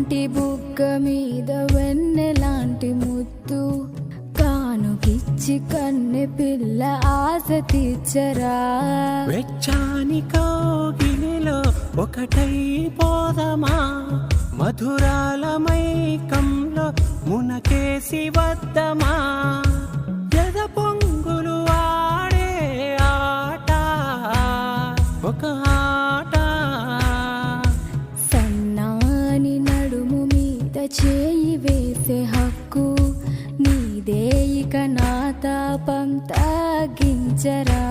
కంటి బుగ్గ మీద వెన్నెలాంటి ముద్దు కానుకిచ్చి కన్నె పిల్ల ఆశ తీర్చరా. వెచ్చాని కౌగిలిలో ఒకటై పోదమా, మధురాల మైకంలో మునకేసి వద్దమా. ఎద పొంగులు ఆడే ఆట ఒక ఆట. సన్నాని నడుము మీద చేయి వేసే హక్కు నీదే, ఇక నా తాపం తగ్గించరా.